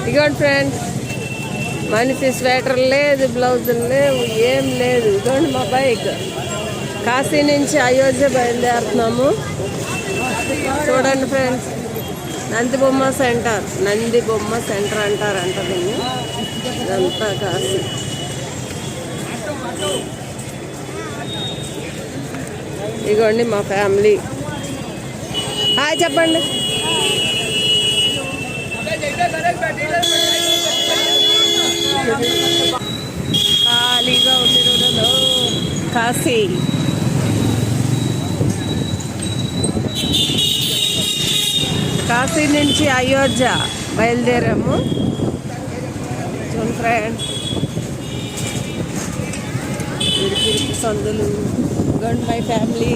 ఇదిగోండి ఫ్రెండ్స్, మనిషి స్వెటర్ లేదు, బ్లౌజులు లేవు, ఏం లేదు. ఇదిగోండి మా బైక్. కాశీ నుంచి అయోధ్య బయలుదేరుతున్నాము. చూడండి ఫ్రెండ్స్, నందిబొమ్మ సెంటర్ అంటారంట దీన్ని. ఇదంతా కాశీ. ఇదిగోండి మా ఫ్యామిలీ. హాయ్ చెప్పండి. ఖాళీగా ఉంది రోడ్డులో కాశీ. కాశీ నుంచి అయోధ్య బయలుదేరాము. చూడండి ఫ్రెండ్స్, ఇరుకు సందులు. గండ్ మై ఫ్యామిలీ.